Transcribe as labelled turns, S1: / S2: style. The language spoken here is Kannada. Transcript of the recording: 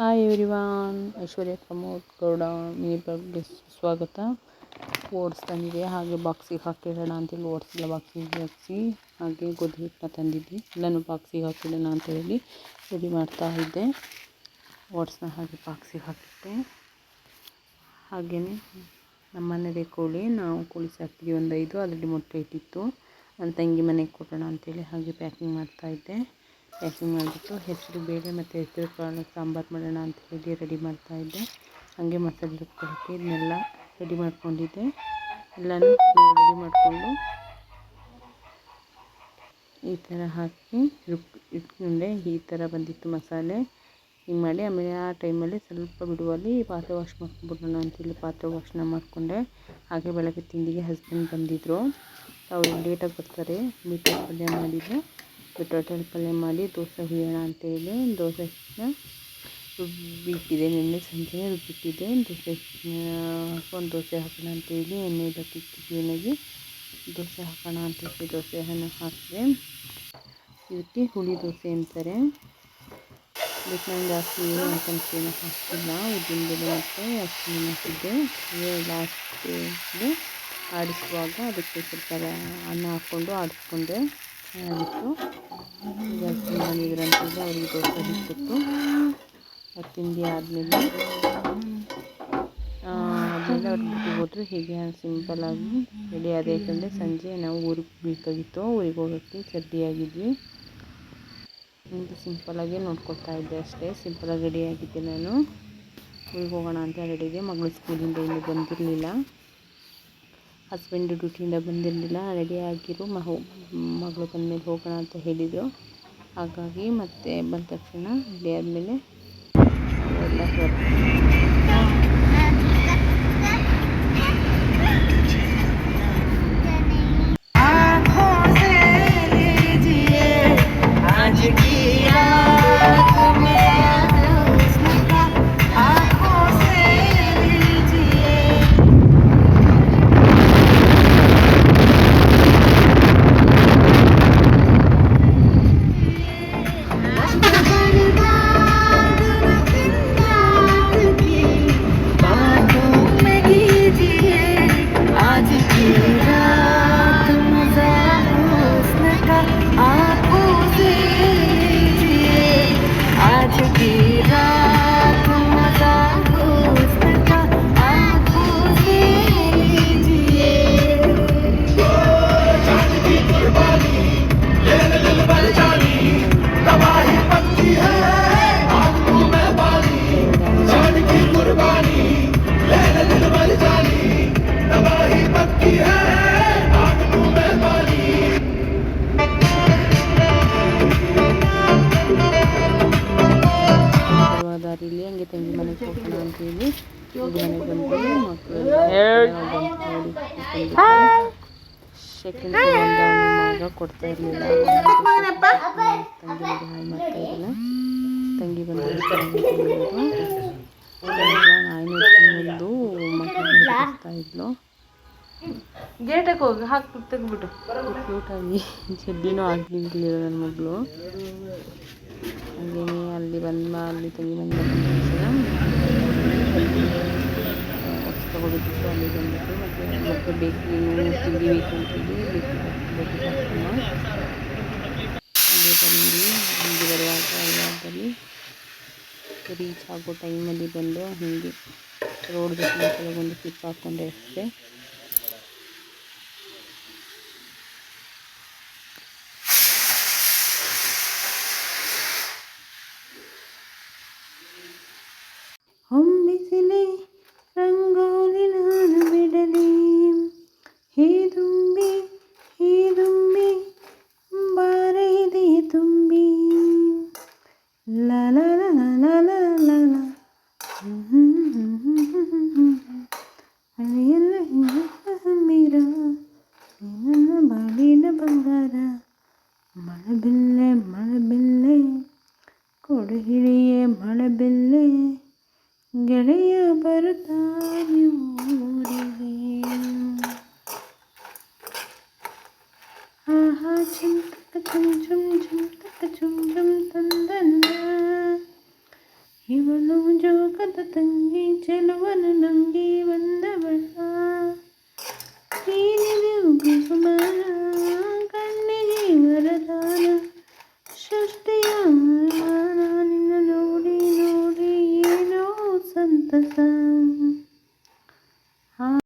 S1: ಹಾಯ್ ಎವ್ರಿವಾನ್, ಐಶ್ವರ್ಯ ಪ್ರಮೋದ್ ಗೌಡ ಮಿನಿ ಬ್ಲಾಗ್ಗೆ ಸ್ವಾಗತ. ಓಟ್ಸ್ ತಂದಿದೆ, ಹಾಗೆ ಬಾಕ್ಸಿಗೆ ಹಾಕಿಡೋಣ ಅಂತೇಳಿ ಓಟ್ಸ್ ಬಾಕ್ಸಿಗೆ ಹಾಕಿಸಿ, ಹಾಗೆ ಗೋಧಿ ಹಿಟ್ಟನ್ನ ತಂದಿದ್ದೆ, ಎಲ್ಲನೂ ಬಾಕ್ಸಿಗೆ ಹಾಕಿಡೋಣ ಅಂತ ಹೇಳಿ ರೆಡಿ ಮಾಡ್ತಾ ಇದ್ದೆ. ಓಟ್ಸ್ನ ಹಾಗೆ ಬಾಕ್ಸಿಗೆ ಹಾಕಿಟ್ಟೆ. ಹಾಗೆಯೇ ನಮ್ಮನೆಯದೇ ಕೋಳಿ, ನಾವು ಕೋಳಿ ಸಾಕ್ತೀವಿ ಒಂದು 5, ಅದರಲ್ಲಿ ಮೊಟ್ಟೆ ಇಟ್ಟಿತ್ತು. ನನ್ನ ತಂಗಿ ಮನೆಗೆ ಕೊಡೋಣ ಅಂತೇಳಿ ಹಾಗೆ ಪ್ಯಾಕಿಂಗ್ ಮಾಡ್ತಾಯಿದ್ದೆ. ಪ್ಯಾಕಿಂಗ್ ಮಾಡಿಬಿಟ್ಟು ಹೆಸರು ಬೇಳೆ ಮತ್ತು ಹೆಸರು ಕಾಳು ಸಾಂಬಾರು ಮಾಡೋಣ ಅಂತ ಹೇಳಿ ರೆಡಿ ಮಾಡ್ತಾಯಿದ್ದೆ. ಹಾಗೆ ಮಸಾಲೆ ರುಬ್ಕೊಳ್ಳೋಕ್ಕೆ ಇದನ್ನೆಲ್ಲ ರೆಡಿ ಮಾಡ್ಕೊಂಡಿದ್ದೆ. ಎಲ್ಲನೂ ರೆಡಿ ಮಾಡಿಕೊಂಡು ಈ ಥರ ಹಾಕಿ ಇಟ್ಕೊಂಡೆ. ಈ ಥರ ಬಂದಿತ್ತು ಮಸಾಲೆ. ಹಿಂಗೆ ಮಾಡಿ ಆಮೇಲೆ ಆ ಟೈಮಲ್ಲಿ ಸ್ವಲ್ಪ ಬಿಡುವಲ್ಲಿ ಪಾತ್ರೆ ವಾಶ್ ಮಾಡ್ಕೊಂಡ್ಬಿಡೋಣ ಅಂತೇಳಿ ಪಾತ್ರೆ ವಾಶ್ನ ಮಾಡಿಕೊಂಡೆ. ಹಾಗೆ ಬೆಳಗ್ಗೆ ತಿಂಡಿಗೆ ಹಸ್ಬೆಂಡ್ ಬಂದಿದ್ದರು, ಅವರು ಲೇಟಾಗಿ ಬರ್ತಾರೆ. ಬೀಟ್ರೋಟ್ ಪಲ್ಯ ಮಾಡಿದ್ರು. ಬೀಟ್ರೋಟ್ ಪಲ್ಯ ಮಾಡಿ ದೋಸೆ ಹುಯ್ಯೋಣ ಅಂತೇಳಿ ದೋಸೆ ಹಿಟ್ಟನ್ನ ರುಬ್ಬಿಟ್ಟಿದ್ದೆ. ನಿನ್ನೆ ಸಂಜೆ ರುಬ್ಬಿಟ್ಟಿದ್ದೆ. ದೋಸೆ ಹಾಕೊಂಡು ದೋಸೆ ಹಾಕೋಣ ಅಂತೇಳಿ ಎಣ್ಣೆ ಇಟ್ಟಿದ್ವಿ. ಎಣ್ಣೆಗೆ ದೋಸೆ ಹಾಕೋಣ ಅಂತೇಳಿ ದೋಸೆಯನ್ನು ಹಾಕಿದೆ. ಇದಕ್ಕೆ ಹುಳಿ ದೋಸೆ ಅಂತಾರೆ. ಇದಕ್ಕೆ ನಾನು ಜಾಸ್ತಿ ಏನು ಐಟಮ್ಸ್ ಏನು ಹಾಕ್ತಿಲ್ಲ. ಉದ್ದಿನಬೇಳೆ ಮತ್ತು ಅಕ್ಕಿ ಹಾಕಿದ್ದೆ. ಲಾಸ್ಟಿಗೆ ಆಡಿಸುವಾಗ ಅದಕ್ಕೆ ಸ್ವಲ್ಪ ಅನ್ನ ಹಾಕ್ಕೊಂಡು ಆಡಿಸ್ಕೊಂಡೆ. ಚೆನ್ನಾಗಿತ್ತು. ಜಾಸ್ತಿ ಬಂದಿದ್ರಂತೇಳಿ ಅವರಿಗೆ ದೋಸೆ ಹಿಟ್ಟಿತ್ತು. ತಿಂಡಿ ಆದಮೇಲೆ ಅವ್ರು ಬಿಟ್ಟು ಹೋದರು. ಹೀಗೆ ಸಿಂಪಲ್ಲಾಗಿ ರೆಡಿ ಆದ. ಯಾಕಂದರೆ ಸಂಜೆ ನಾವು ಊರಿಗೆ ಬೇಕಾಗಿತ್ತು, ಊರಿಗೆ ಹೋಗೋಕ್ಕೆ ರೆಡಿಯಾಗಿದ್ವಿ. ಹಿಂಗೆ ಸಿಂಪಲ್ಲಾಗಿ ನೋಡ್ಕೊಳ್ತಾ ಇದ್ದೆ ಅಷ್ಟೇ. ಸಿಂಪಲ್ಲಾಗಿ ರೆಡಿಯಾಗಿದ್ದೆ. ನಾನು ಊರಿಗೆ ಹೋಗೋಣ ಅಂತ ರೆಡಿಗೆ. ಮಗಳು ಸ್ಕೂಲಿಂದ ಇನ್ನೂ ಬಂದಿರಲಿಲ್ಲ, ಹಸ್ಬೆಂಡು ಡ್ಯೂಟಿಯಿಂದ ಬಂದಿರಲಿಲ್ಲ. ರೆಡಿಯಾಗಿರು, ಮಗಳು ಬಂದಮೇಲೆ ಹೋಗೋಣ ಅಂತ ಹೇಳಿದರು. ಹಾಗಾಗಿ ಮತ್ತೆ ಬಂದ ತಕ್ಷಣ ರೆಡಿ ಆದಮೇಲೆ ಎಲ್ಲ ದಾರಿಲಿ ಹಂಗೆ ತಂಗಿ ಮನೆಗೆ ಹೋಗೋಣ ಅಂತೇಳಿ ಮನೆಗೆ ಬಂದು ಸೆಕೆಂಡ್ ಮಗ ಕೊಡ್ತಾ ಇರಲಿಲ್ಲ. ತಂಗಿ ಹಾಳು ಮಾಡ್ತಾ ಇರಲಿಲ್ಲ. ತಂಗಿ ಬಂದು ನಾಯಿನೊಂದು ಮಕ್ಕಳಿಗೆ ಬರ್ತಾ ಇದ್ಲು. ಗೇಟಕ್ಕೆ ಹೋಗಿ ಹಾಕ್ಬಿಟ್ಟು ತೆಗ್ಬಿಟ್ಟು ಕ್ಯೂಟಾಗಿ ಚಡ್ಡಿನೂ ಹಾಕಿರ್ಲಿಲ್ಲ ನನ್ನ ಮಗಳು. ಹಾಗೆಯೇ ಅಲ್ಲಿ ಅಲ್ಲಿ ತಂಗಿ ಮನೆ ತಗೊಳ್ಬಿಟ್ಟು ಅಲ್ಲಿ ಬಂದ್ಬಿಟ್ಟು ಮತ್ತೆ ಬೇಕರಿ ತಿಂಡಿ ಬೇಕು ಅಂತೇಳಿ ಬೇಕರಿ ಹಾಕ್ಕೊಂಡು ಹಾಗೆ ಬಂದು ಹೀಗೆ ಬರುವಾಗ ಯಾವ್ದಲ್ಲಿ ರೀಚ್ ಆಗೋ ಟೈಮಲ್ಲಿ ಬಂದು ಹೀಗೆ ರೋಡ್ ಜೊತೆ ಕೆಲವೊಂದು ಕ್ಲಿಪ್ ಹಾಕ್ಕೊಂಡೆ ಅಷ್ಟೇ. ಹೊಂಬಿಸಿಲೆ ರಂಗೋಲಿ ನಾನು ಬಿಡಲಿ, ಹೇ ತುಂಬಿ ಬಾರೈದೆ ತುಂಬಿ, ಲ ಲ ಲ ಲ ಲ ಲ ಲ ಅಳೆಯಲ್ಲ ಹಮ್ಮಿರ ನನ್ನ ಬಾಳಿನ ಬಂಗಾರ, ಮಳಬೆಲ್ಲೆ ಕೊಡು ಹಿಡಿಯೇ ಮಳಬೆಲ್ಲೆ, ಗೆಳೆಯ ಬರುತ್ತಾನೆ ಊರಿಗೆ. ಆಹಾ ಚುಮ್ ತಕ ಚುಮ್ ಚುಮ್ ಚುಮ್ ತಕ ಚುಮ್ ಚುಮ್ ತಂದನ್ನ, ಇವಳು ತಂಗಿ ಚೆಲುವನು ನಂಗಿ ಬಂದವಳ ನೀನಿದು ಬಹುಮಾನ ಕಣ್ಣಿಗೆ ವರದಾನ ಸೃಷ್ಟಿಯ ಮಾನ ನಿನ್ನ ನೋಡಿ ನೋಡಿ ಏನೋ ಸಂತಸ